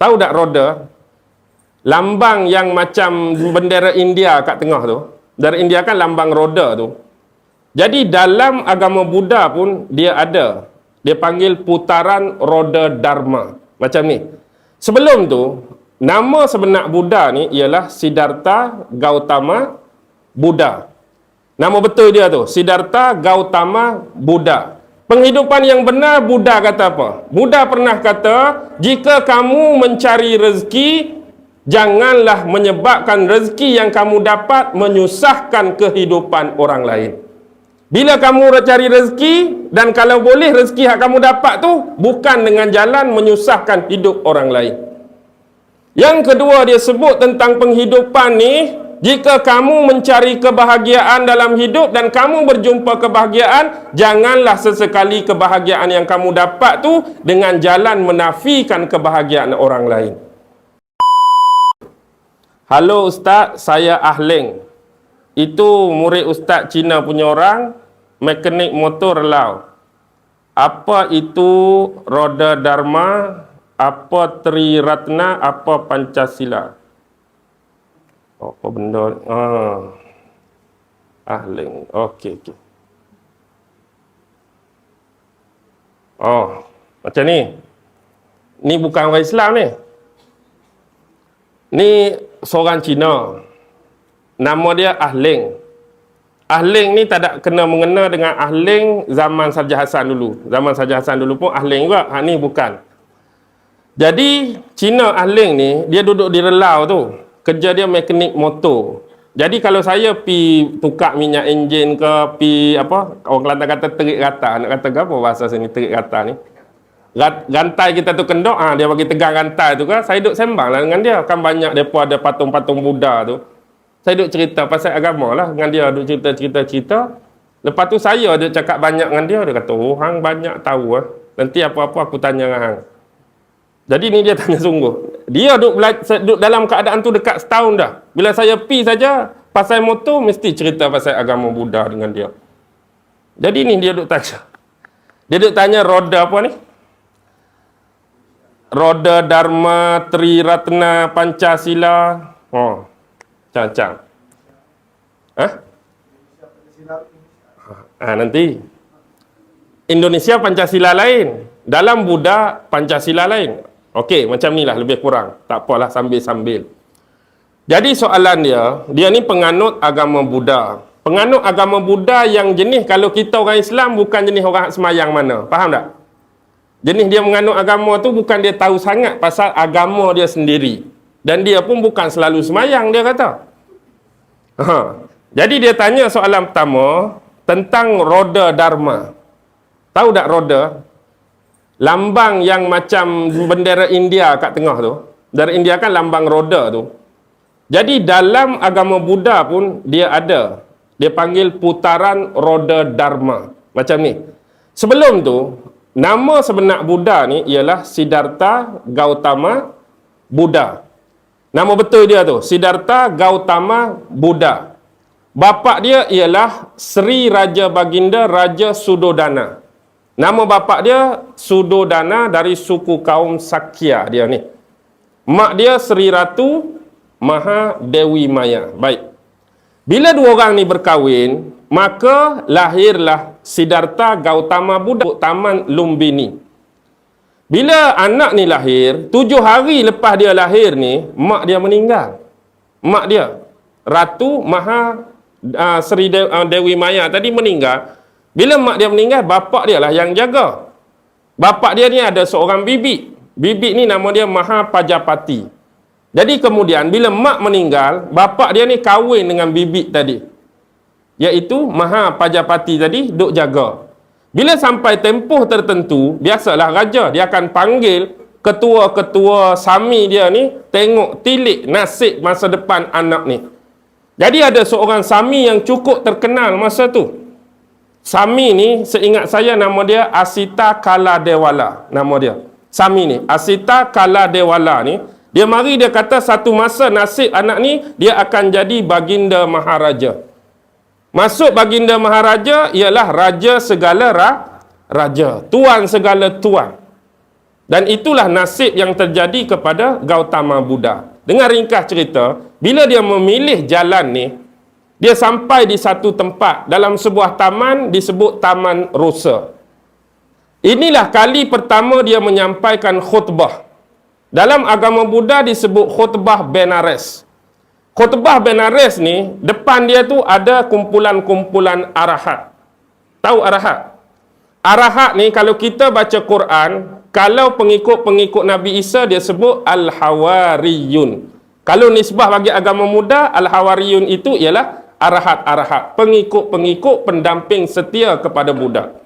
Tahu tak roda? Lambang yang macam bendera India kat tengah tu. Dari India kan lambang roda tu. Jadi dalam agama Buddha pun dia ada. Dia panggil putaran roda Dharma. Macam ni. Sebelum tu, nama sebenar Buddha ni ialah Siddhartha Gautama Buddha. Nama betul dia tu, Siddhartha Gautama Buddha. Penghidupan yang benar, Buddha kata apa? Buddha pernah kata, jika kamu mencari rezeki, janganlah menyebabkan rezeki yang kamu dapat menyusahkan kehidupan orang lain. Bila kamu cari rezeki, dan kalau boleh rezeki yang kamu dapat tu bukan dengan jalan menyusahkan hidup orang lain. Yang kedua dia sebut tentang penghidupan ni, jika kamu mencari kebahagiaan dalam hidup dan kamu berjumpa kebahagiaan, janganlah sesekali kebahagiaan yang kamu dapat tu dengan jalan menafikan kebahagiaan orang lain. Halo Ustaz, saya Ahleng. Itu murid Ustaz Cina punya orang, mekanik motor relau. Apa itu roda Dharma, apa Triratna, apa Pancasila? Apa benda? Ahleng. Okey. Oh, macam ni. Ni bukan orang Islam ni. Ni seorang Cina. Nama dia Ahleng. Ahleng ni tak ada kena mengena dengan Ahleng zaman Sarja Hassan dulu. Zaman Sarja Hassan dulu pun Ahleng juga. Ni bukan. Jadi Cina Ahleng ni dia duduk di relau tu. Kerja dia mekanik motor. Jadi kalau saya pi tukar minyak enjin ke, pi apa, orang Kelantan kata terik rata. Nak kata apa bahasa sini terik rata ni? Rantai kita tu kendok, dia bagi tegang rantai tu kan. Saya duduk sembang lah dengan dia. Kan banyak depa ada patung-patung Buddha tu. Saya duduk cerita pasal agama lah dengan dia. Duduk cerita. Lepas tu saya duduk cakap banyak dengan dia. Dia kata, oh hang banyak tahu lah. Nanti apa-apa aku tanya dengan hang. Jadi ni dia tanya sungguh. Dia duduk dalam keadaan tu dekat setahun dah. Bila saya pi saja pasal motor, mesti cerita pasal agama Buddha dengan dia. Jadi ni dia duduk tanya. Dia duduk tanya roda apa ni? Roda Dharma, Triratna, Pancasila. Oh, macam-macam. Nanti. Indonesia Pancasila lain. Dalam Buddha Pancasila lain. Okey, macam ni lah lebih kurang. Tak apalah sambil-sambil. Jadi soalan dia ni penganut agama Buddha. Penganut agama Buddha yang jenis kalau kita orang Islam bukan jenis orang semayang mana. Faham tak? Jenis dia menganut agama tu bukan dia tahu sangat pasal agama dia sendiri. Dan dia pun bukan selalu semayang, dia kata. Jadi dia tanya soalan pertama tentang roda Dharma. Tahu tak roda? Lambang yang macam bendera India kat tengah tu. Dari India kan lambang roda tu. Jadi dalam agama Buddha pun dia ada. Dia panggil putaran roda Dharma. Macam ni. Sebelum tu, nama sebenar Buddha ni ialah Siddhartha Gautama Buddha. Nama betul dia tu, Siddhartha Gautama Buddha. Bapa dia ialah Sri Raja Baginda Raja Sudodana. Nama bapa dia Sudodana dari suku kaum Sakya dia ni. Mak dia Sri Ratu Maha Dewi Maya. Baik. Bila dua orang ni berkahwin, maka lahirlah Siddhartha Gautama Buddha Taman Lumbini. Bila anak ni lahir, 7 hari lepas dia lahir ni, mak dia meninggal. Mak dia, Ratu Maha Sri Dewi Maya tadi meninggal. Bila mak dia meninggal, bapa dia lah yang jaga. Bapa dia ni ada seorang bibik. Bibik ni nama dia Maha Pajapati. Jadi kemudian bila mak meninggal, bapa dia ni kahwin dengan bibik tadi. Iaitu Maha Pajapati tadi duk jaga. Bila sampai tempoh tertentu, biasalah raja dia akan panggil ketua-ketua sami dia ni tengok tilik nasib masa depan anak ni. Jadi ada seorang sami yang cukup terkenal masa tu. Sami ni seingat saya nama dia Asita Kaladewala. Nama dia Sami ni Asita Kaladewala ni. Dia mari dia kata satu masa nasib anak ni dia akan jadi baginda maharaja. Maksud baginda maharaja ialah raja segala raja, tuan segala tuan. Dan itulah nasib yang terjadi kepada Gautama Buddha. Dengan ringkas cerita, bila dia memilih jalan ni, dia sampai di satu tempat dalam sebuah taman disebut Taman Rosa. Inilah kali pertama dia menyampaikan khutbah. Dalam agama Buddha disebut khutbah Benares. Khutbah Benares ni, depan dia tu ada kumpulan-kumpulan arahat. Tahu arahat? Arahat ni kalau kita baca Quran, kalau pengikut-pengikut Nabi Isa dia sebut Al-Hawariyun. Kalau nisbah bagi agama Buddha, Al-Hawariyun itu ialah arahat-arahat, pengikut-pengikut pendamping setia kepada Buddha.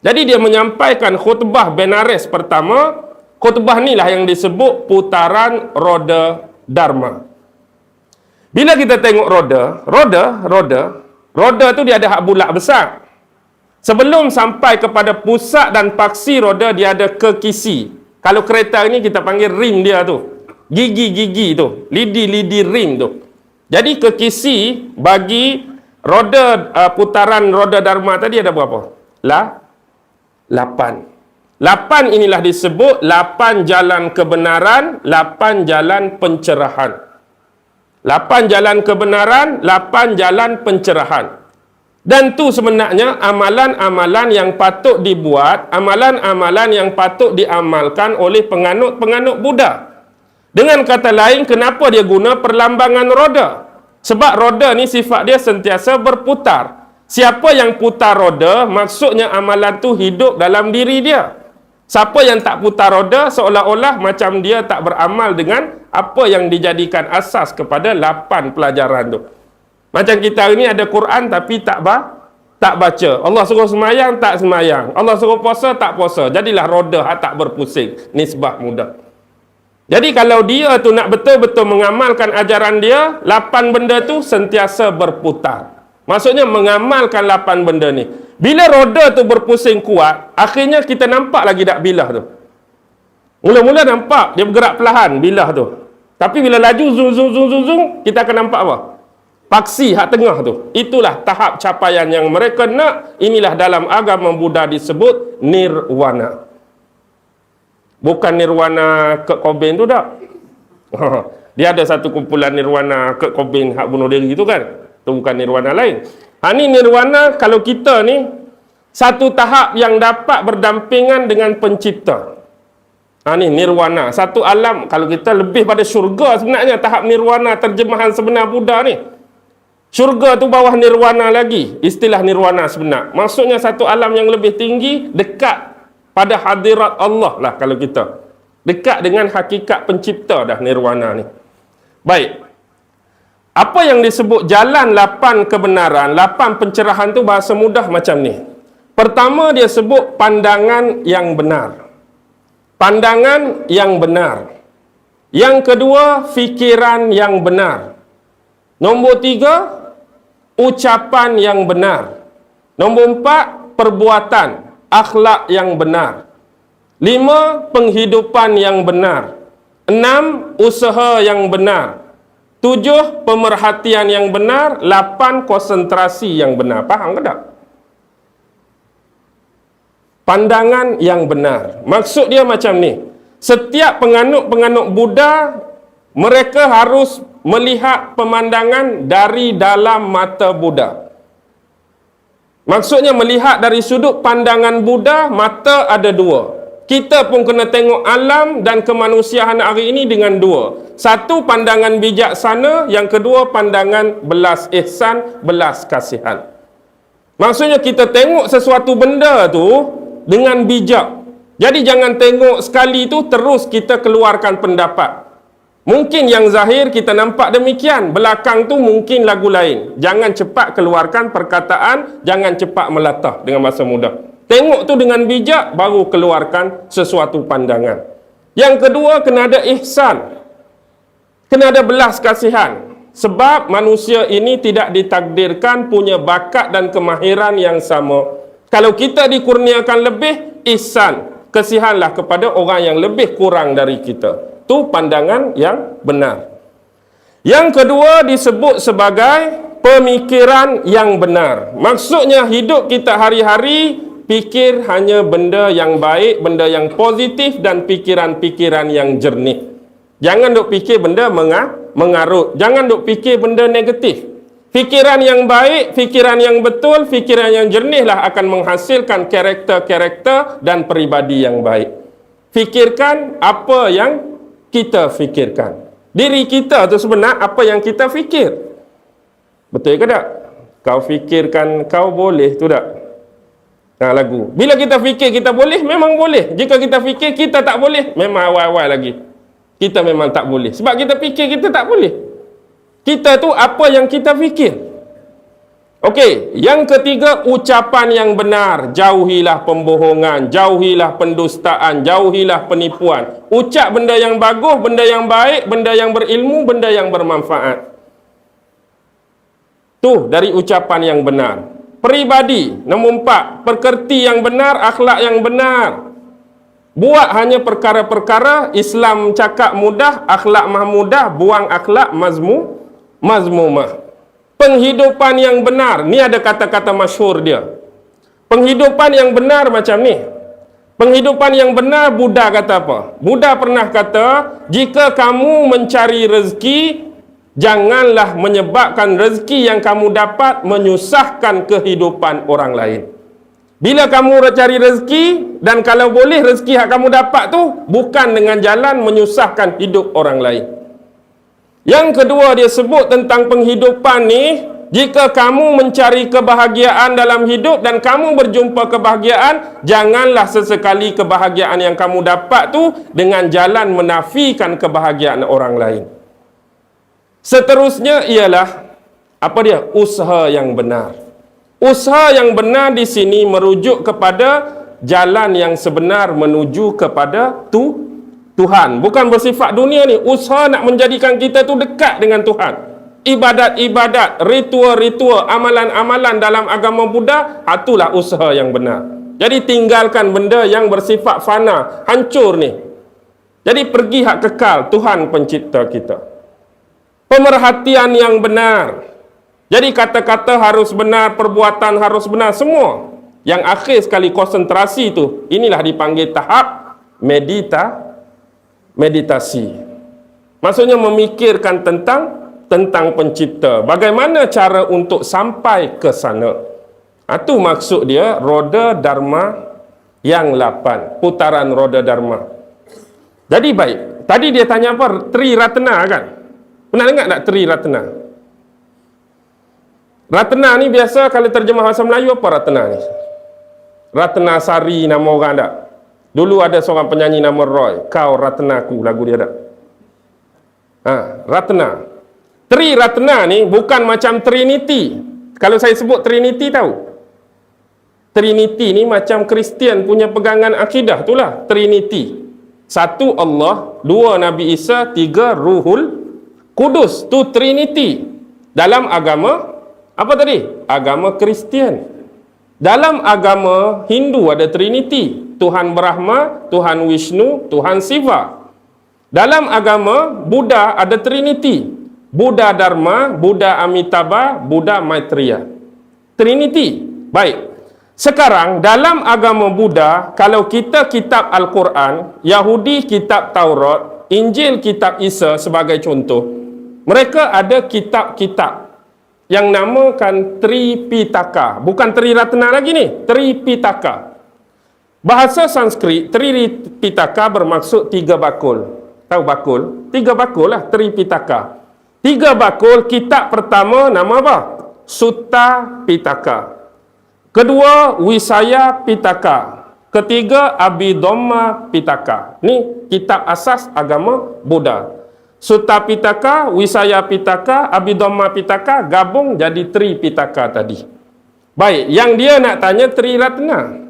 Jadi dia menyampaikan khutbah Benares pertama. Khutbah inilah yang disebut putaran roda Dharma. Bila kita tengok roda tu dia ada hak bulat besar. Sebelum sampai kepada pusat dan paksi roda, dia ada kekisi. Kalau kereta ini kita panggil rim dia tu. Gigi-gigi tu. Lidi-lidi rim tu. Jadi kekisi bagi roda putaran roda Dharma tadi ada berapa? 8. 8 inilah disebut 8 jalan kebenaran, 8 jalan pencerahan. 8 jalan kebenaran, 8 jalan pencerahan. Dan tu sebenarnya amalan-amalan yang patut dibuat, amalan-amalan yang patut diamalkan oleh penganut-penganut Buddha. Dengan kata lain, kenapa dia guna perlambangan roda? Sebab roda ni sifat dia sentiasa berputar. Siapa yang putar roda, maksudnya amalan tu hidup dalam diri dia. Siapa yang tak putar roda, seolah-olah macam dia tak beramal dengan apa yang dijadikan asas kepada 8 pelajaran tu. Macam kita hari ni ada Quran tapi tak baca. Allah suruh semayang, tak semayang. Allah suruh puasa, tak puasa. Jadilah roda tak berpusing. Nisbah mudah. Jadi kalau dia tu nak betul-betul mengamalkan ajaran dia, 8 benda tu sentiasa berputar. Maksudnya mengamalkan 8 benda ni. Bila roda tu berpusing kuat, akhirnya kita nampak lagi tak bilah tu. Mula-mula nampak dia bergerak perlahan bilah tu. Tapi bila laju zoom, kita akan nampak apa? Paksi hak tengah tu. Itulah tahap capaian yang mereka nak. Inilah dalam agama Buddha disebut nirwana. Bukan nirwana Kurt Cobain tu tak. Dia ada satu kumpulan nirwana Kurt Cobain hak bunuh diri tu kan. Itu bukan nirwana lain. Ni nirwana kalau kita ni satu tahap yang dapat berdampingan dengan pencipta. Ni nirwana. Satu alam, kalau kita lebih pada syurga sebenarnya tahap nirwana terjemahan sebenar Buddha ni. Syurga tu bawah nirwana lagi. Istilah nirwana sebenar. Maksudnya satu alam yang lebih tinggi, dekat pada hadirat Allah lah kalau kita. Dekat dengan hakikat pencipta dah nirwana ni. Baik. Apa yang disebut jalan 8 kebenaran, 8 pencerahan tu bahasa mudah macam ni. Pertama dia sebut pandangan yang benar. Pandangan yang benar. Yang kedua, fikiran yang benar. Nombor 3, ucapan yang benar. Nombor 4, perbuatan, akhlak yang benar. 5, penghidupan yang benar. 6, usaha yang benar. 7, pemerhatian yang benar. 8, konsentrasi yang benar. Faham ke tak? Pandangan yang benar. Maksud dia macam ni. Setiap penganut-penganut Buddha, mereka harus melihat pemandangan dari dalam mata Buddha. Maksudnya melihat dari sudut pandangan Buddha, mata ada 2. Kita pun kena tengok alam dan kemanusiaan hari ini dengan 2. Satu, pandangan bijaksana. Yang kedua, pandangan belas ihsan, belas kasihan. Maksudnya kita tengok sesuatu benda tu dengan bijak. Jadi jangan tengok sekali tu terus kita keluarkan pendapat. Mungkin yang zahir kita nampak demikian, belakang tu mungkin lagu lain. Jangan cepat keluarkan perkataan, jangan cepat melatah dengan masa muda. Tengok tu dengan bijak, baru keluarkan sesuatu pandangan. Yang kedua, kena ada ihsan. Kena ada belas kasihan. Sebab manusia ini tidak ditakdirkan punya bakat dan kemahiran yang sama. Kalau kita dikurniakan lebih, ihsan. Kasihanlah kepada orang yang lebih kurang dari kita. Itu pandangan yang benar. Yang kedua disebut sebagai pemikiran yang benar. Maksudnya hidup kita hari-hari fikir hanya benda yang baik, benda yang positif dan pikiran-pikiran yang jernih. Jangan duk fikir benda mengarut. Jangan duk fikir benda negatif. Fikiran yang baik, fikiran yang betul, fikiran yang jernih lah akan menghasilkan karakter-karakter dan peribadi yang baik. Fikirkan apa yang kita fikirkan. Diri kita tu sebenar apa yang kita fikir. Betul ke tak? Kau fikirkan kau boleh tu tak? Lagu. Bila kita fikir kita boleh, memang boleh. Jika kita fikir kita tak boleh, memang awal-awal lagi. Kita memang tak boleh. Sebab kita fikir kita tak boleh. Kita tu apa yang kita fikir. Okey, yang ketiga, ucapan yang benar. Jauhilah pembohongan, jauhilah pendustaan, jauhilah penipuan. Ucap benda yang bagus, benda yang baik, benda yang berilmu, benda yang bermanfaat. Tu dari ucapan yang benar. Peribadi, nombor 4, perkerti yang benar, akhlak yang benar. Buat hanya perkara-perkara Islam cakap mudah, akhlak mah mudah, buang akhlak mazmumah. Penghidupan yang benar, ni ada kata-kata masyhur dia. Penghidupan yang benar macam ni. Penghidupan yang benar, Buddha kata apa? Buddha pernah kata, jika kamu mencari rezeki, janganlah menyebabkan rezeki yang kamu dapat menyusahkan kehidupan orang lain. Bila kamu cari rezeki, dan kalau boleh rezeki yang kamu dapat tu bukan dengan jalan menyusahkan hidup orang lain. Yang kedua dia sebut tentang penghidupan ni, jika kamu mencari kebahagiaan dalam hidup dan kamu berjumpa kebahagiaan, janganlah sesekali kebahagiaan yang kamu dapat tu dengan jalan menafikan kebahagiaan orang lain. Seterusnya ialah apa dia? Usaha yang benar. Usaha yang benar di sini merujuk kepada jalan yang sebenar menuju kepada Tuhan. Bukan bersifat dunia ni. Usaha nak menjadikan kita tu dekat dengan Tuhan. Ibadat-ibadat, ritual-ritual, amalan-amalan dalam agama Buddha, itulah usaha yang benar. Jadi tinggalkan benda yang bersifat fana, hancur ni. Jadi pergi hak kekal, Tuhan pencipta kita. Pemerhatian yang benar. Jadi kata-kata harus benar, perbuatan harus benar, semua. Yang akhir sekali konsentrasi tu, inilah dipanggil tahap meditasi. Maksudnya memikirkan tentang pencipta. Bagaimana cara untuk sampai ke sana. Itu maksud dia roda dharma yang 8. Putaran roda dharma. Jadi baik. Tadi dia tanya apa? Triratna kan? Pernah dengar tak Triratna? Ratna ni biasa kalau terjemah bahasa Melayu apa Ratna ni? Ratna Sari nama orang tak? Dulu ada seorang penyanyi nama Roy. Kau Ratnaku, lagu dia tak? Ratna. Triratna ni bukan macam Trinity. Kalau saya sebut Trinity tahu? Trinity ni macam Kristian punya pegangan akidah, itulah Trinity. 1 Allah, 2 Nabi Isa, 3 Ruhul Kudus. Tu Trinity. Dalam agama apa tadi? Agama Kristian. Dalam agama Hindu ada Trinity. Tuhan Brahma, Tuhan Vishnu, Tuhan Shiva. Dalam agama Buddha ada Trinity. Buddha Dharma, Buddha Amitabha, Buddha Maitreya. Trinity. Baik. Sekarang dalam agama Buddha, kalau kita kitab Al-Quran, Yahudi kitab Taurat, Injil kitab Isa sebagai contoh, mereka ada kitab-kitab yang namakan Tripitaka. Bukan Triratna lagi ni, Tripitaka. Bahasa Sanskrit, Tripitaka bermaksud 3 bakul. Tahu bakul? 3 bakul lah, Tripitaka. 3 bakul, kitab pertama nama apa? Sutta Pitaka. Kedua, Wisaya Pitaka. Ketiga, Abhidhamma Pitaka. Ni kitab asas agama Buddha. Sutta Pitaka, Wisaya Pitaka, Abhidhamma Pitaka gabung jadi Tripitaka tadi. Baik, yang dia nak tanya Triratna.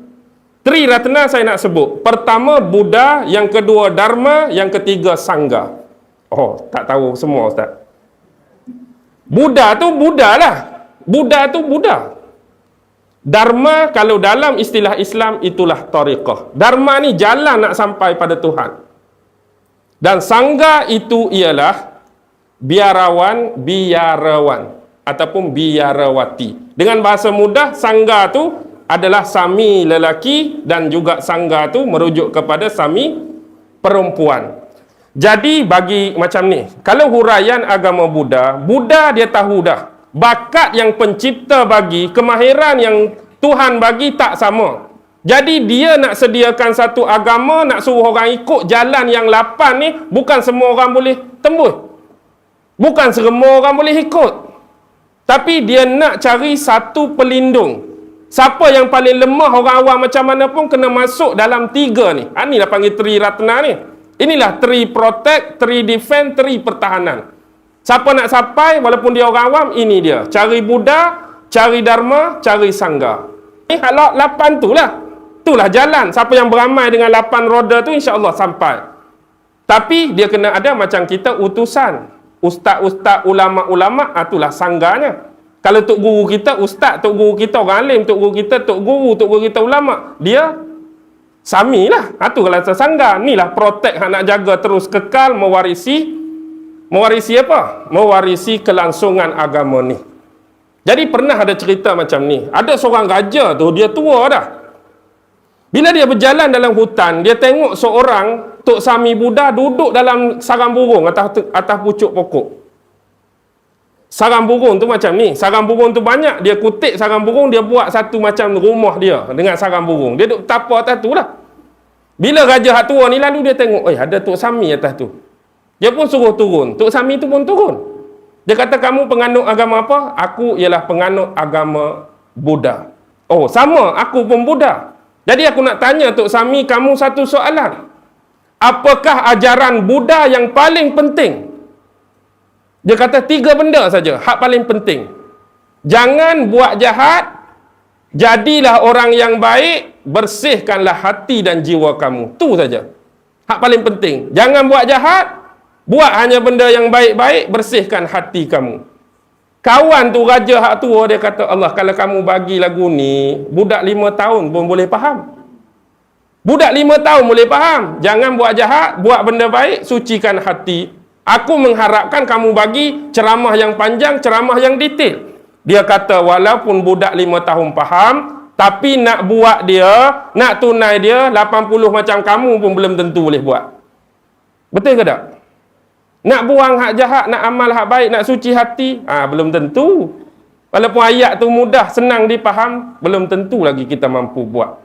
Triratna saya nak sebut. Pertama Buddha, yang kedua Dharma, yang ketiga Sangha. Oh, tak tahu semua Ustaz. Buddha tu Buddha lah. Buddha tu Buddha. Dharma kalau dalam istilah Islam itulah tariqah. Dharma ni jalan nak sampai pada Tuhan. Dan Sangha itu ialah biarawan ataupun biarawati. Dengan bahasa mudah, Sangha tu adalah sami lelaki dan juga sangga tu merujuk kepada sami perempuan. Jadi bagi macam ni, kalau huraian agama Buddha, Buddha dia tahu dah bakat yang pencipta bagi, kemahiran yang Tuhan bagi tak sama. Jadi dia nak sediakan satu agama, nak suruh orang ikut jalan yang 8 ni, bukan semua orang boleh tembus. Bukan semua orang boleh ikut. Tapi dia nak cari satu pelindung. Siapa yang paling lemah, orang awam macam mana pun kena masuk dalam 3 ni. Inilah panggil Tri Ratna ni. Inilah Tri Protect, Tri Defend, Tri Pertahanan. Siapa nak sampai, walaupun dia orang awam, ini dia. Cari Buddha, cari Dharma, cari Sangha. Ini hal 8 tu lah. Itulah jalan. Siapa yang beramai dengan 8 roda tu, insya-Allah sampai. Tapi dia kena ada macam kita utusan. Ustaz-ustaz, ulama-ulama, itulah sangganya. Kalau tok guru kita ustaz, tok guru kita orang alim, tok guru kita tok guru kita ulama, dia sami lah. Itu kalau sangga. Inilah protect nak jaga terus kekal, mewarisi apa? Mewarisi kelangsungan agama ni. Jadi pernah ada cerita macam ni. Ada seorang raja tu, dia tua dah. Bila dia berjalan dalam hutan, dia tengok seorang Tok Sami Buddha duduk dalam sarang burung atas pucuk pokok. Sarang burung tu macam ni. Sarang burung tu banyak. Dia kutip sarang burung, dia buat satu macam rumah dia dengan sarang burung. Dia duduk tapa atas tu lah. Bila raja hak tua ni lalu dia tengok, ada Tok Sami atas tu. Dia pun suruh turun. Tok Sami tu pun turun. Dia kata, kamu penganut agama apa? Aku ialah penganut agama Buddha. Oh, sama. Aku pun Buddha. Jadi aku nak tanya Tok Sami kamu satu soalan. Apakah ajaran Buddha yang paling penting? Dia kata 3 benda saja, hak paling penting. Jangan buat jahat, jadilah orang yang baik, bersihkanlah hati dan jiwa kamu. Tu saja. Hak paling penting. Jangan buat jahat, buat hanya benda yang baik-baik, bersihkan hati kamu. Kawan tu raja hak tua, dia kata, Allah, kalau kamu bagi lagu ni, budak 5 tahun pun boleh faham. Budak 5 tahun boleh faham. Jangan buat jahat, buat benda baik, sucikan hati. Aku mengharapkan kamu bagi ceramah yang panjang, ceramah yang detail. Dia kata, walaupun budak 5 tahun faham, tapi nak buat dia, nak tunai dia, 80 macam kamu pun belum tentu boleh buat. Betul ke tak? Nak buang hak jahat, nak amal hak baik, nak suci hati, belum tentu. Walaupun ayat tu mudah, senang dipaham, belum tentu lagi kita mampu buat.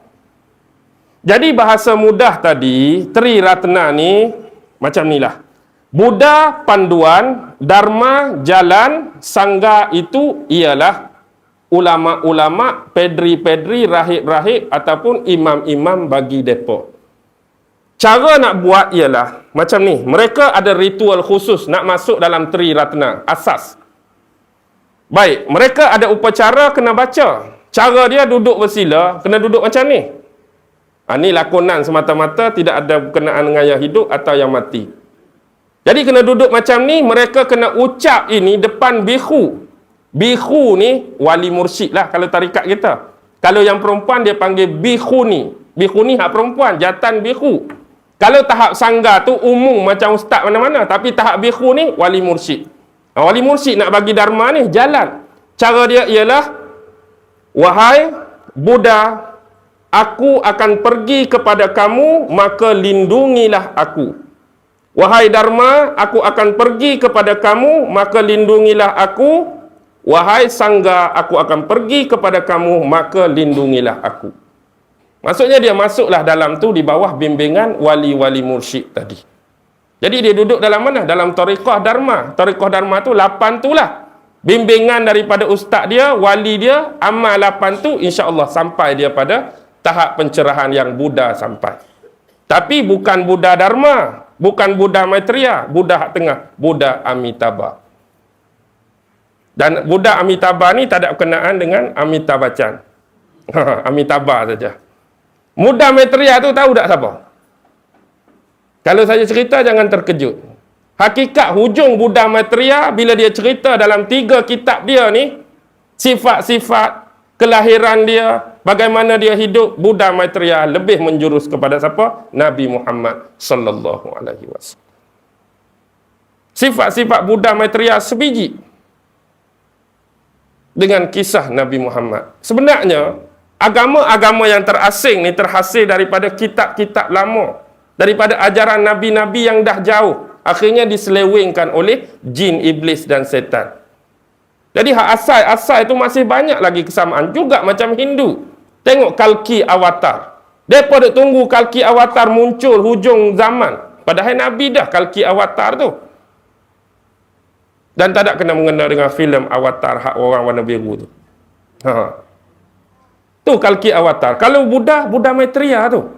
Jadi bahasa mudah tadi, Tri Ratna ni, macam ni lah. Buddha panduan, Dharma jalan, Sangha itu ialah ulama-ulama, pedri-pedri, rahib-rahib ataupun imam-imam bagi depa. Cara nak buat ialah macam ni. Mereka ada ritual khusus nak masuk dalam Tri Ratna, asas. Baik, mereka ada upacara kena baca. Cara dia duduk bersila, kena duduk macam ni. Ini lakonan semata-mata, tidak ada berkenaan dengan yang hidup atau yang mati. Jadi kena duduk macam ni, mereka kena ucap ini depan bihu. Bihu ni wali mursyid lah kalau tarikat kita. Kalau yang perempuan dia panggil bihuni. Bihuni hak perempuan, jatan bihu. Kalau tahap sangga tu umum macam ustaz mana-mana, tapi tahap bihu ni wali mursyid. Wali mursyid nak bagi dharma ni jalan. Cara dia ialah, wahai Buddha, aku akan pergi kepada kamu, maka lindungilah aku. Wahai Dharma, aku akan pergi kepada kamu, maka lindungilah aku. Wahai Sangha, aku akan pergi kepada kamu, maka lindungilah aku. Maksudnya dia masuklah dalam tu di bawah bimbingan wali-wali mursyid tadi. Jadi dia duduk dalam mana? Dalam tariqah Dharma. Tariqah Dharma tu 8 tu lah. Bimbingan daripada ustaz dia, wali dia, amal 8 tu, insya-Allah sampai dia pada tahap pencerahan yang Buddha sampai. Tapi bukan Buddha Dharma, bukan Buddha Maitreya, Buddha hak tengah, Buddha Amitabha. Dan Buddha Amitabha ni tak ada berkenaan dengan Amitabh Bachchan. Amitabha saja. Buddha Maitreya tu tahu tak siapa? Kalau saya cerita jangan terkejut. Hakikat hujung Buddha Maitreya bila dia cerita dalam 3 kitab dia ni, sifat-sifat kelahiran dia, bagaimana dia hidup, Buddha Maitreya lebih menjurus kepada siapa? Nabi Muhammad sallallahu alaihi wasallam. Sifat-sifat Buddha Maitreya sebiji dengan kisah Nabi Muhammad. Sebenarnya agama-agama yang terasing ni terhasil daripada kitab-kitab lama, daripada ajaran nabi-nabi yang dah jauh, akhirnya diselewengkan oleh jin, iblis dan setan. Jadi hak asal itu masih banyak lagi kesamaan juga macam Hindu. Tengok Kalki Avatar. Depa duk tunggu Kalki Avatar muncul hujung zaman. Padahal Nabi dah Kalki Avatar tu. Dan tak ada kena mengena dengan filem Avatar hak orang warna biru tu. Tu Kalki Avatar. Kalau Buddha Maitreya tu.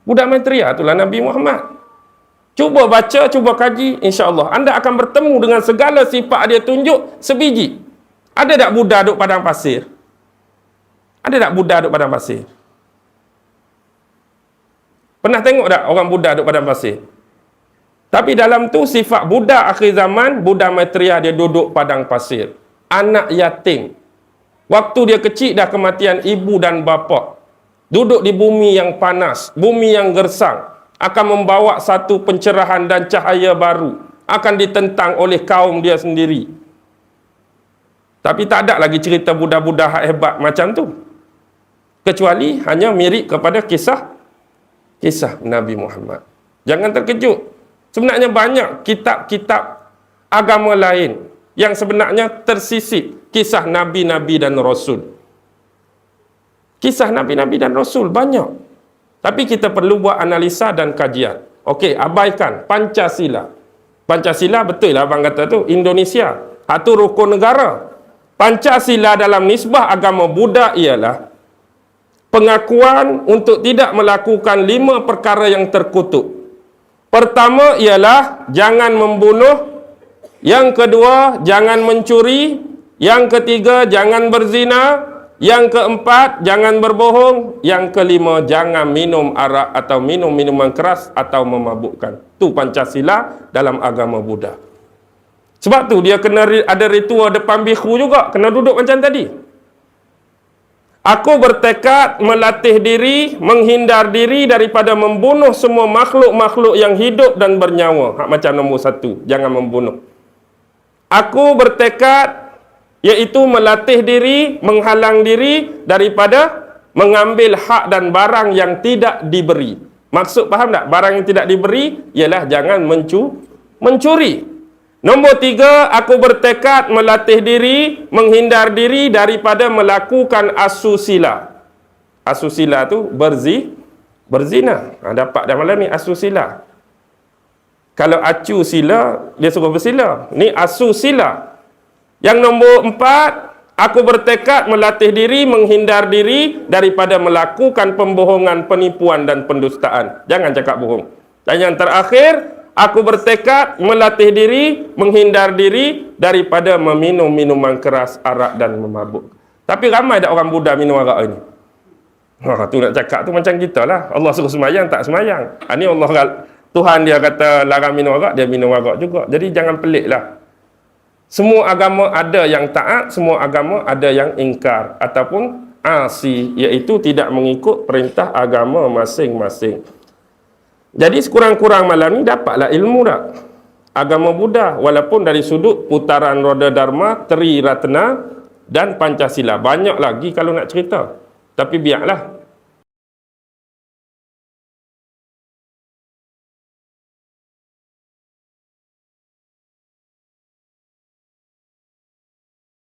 Buddha Maitreya itulah Nabi Muhammad. Cuba baca, cuba kaji, insya-Allah anda akan bertemu dengan segala sifat dia tunjuk sebiji. Ada tak Buddha duduk padang pasir? Ada tak Buddha duduk padang pasir? Pernah tengok tak orang Buddha duduk padang pasir? Tapi dalam tu sifat Buddha akhir zaman, Buddha Maitreya dia duduk padang pasir. Anak yatim. Waktu dia kecil dah kematian ibu dan bapa. Duduk di bumi yang panas, bumi yang gersang. Akan membawa satu pencerahan dan cahaya baru. Akan ditentang oleh kaum dia sendiri. Tapi tak ada lagi cerita Buddha-Buddha hebat macam tu. Kecuali hanya mirip kepada kisah Nabi Muhammad. Jangan terkejut. Sebenarnya banyak kitab-kitab agama lain yang sebenarnya tersisip kisah Nabi-Nabi dan Rasul. Kisah Nabi-Nabi dan Rasul banyak. Tapi kita perlu buat analisa dan kajian. Okey, abaikan Pancasila. Pancasila betul lah abang kata tu, Indonesia. Satu rukun negara. Pancasila dalam nisbah agama Buddha ialah pengakuan untuk tidak melakukan 5 perkara yang terkutuk. Pertama ialah jangan membunuh. Yang kedua, jangan mencuri. Yang ketiga, jangan berzina. Yang keempat, jangan berbohong. Yang kelima, jangan minum arak atau minum minuman keras atau memabukkan. Tu Pancasila dalam agama Buddha. Sebab tu dia kena ada ritual depan biku juga, kena duduk macam tadi. Aku bertekad melatih diri, menghindar diri daripada membunuh semua makhluk-makhluk yang hidup dan bernyawa. Hak macam nombor 1, jangan membunuh. Aku bertekad iaitu melatih diri, menghalang diri daripada mengambil hak dan barang yang tidak diberi. Maksud faham tak? Barang yang tidak diberi ialah jangan mencuri. Nombor 3, aku bertekad melatih diri, menghindar diri daripada melakukan asusila. Asusila tu berzina. Dapat dah malam ni asusila. Kalau acu sila, dia suruh bersila. Ni asusila. Yang nombor 4, aku bertekad melatih diri, menghindar diri daripada melakukan pembohongan, penipuan dan pendustaan. Jangan cakap bohong. Dan yang terakhir, aku bertekad melatih diri, menghindar diri daripada meminum minuman keras, arak dan memabuk. Tapi ramai tak orang Buddha minum arak ini? Tu nak cakap tu macam kita lah. Allah suruh semayang, tak semayang. Ini Allah, Tuhan dia kata larang minum arak, dia minum arak juga. Jadi jangan pelik lah. Semua agama ada yang taat, semua agama ada yang ingkar ataupun asi, iaitu tidak mengikut perintah agama masing-masing. Jadi sekurang-kurang malam ni dapatlah ilmu tak? Agama Buddha, walaupun dari sudut putaran roda Dharma, Tri Ratna dan Pancasila. Banyak lagi kalau nak cerita. Tapi biarlah.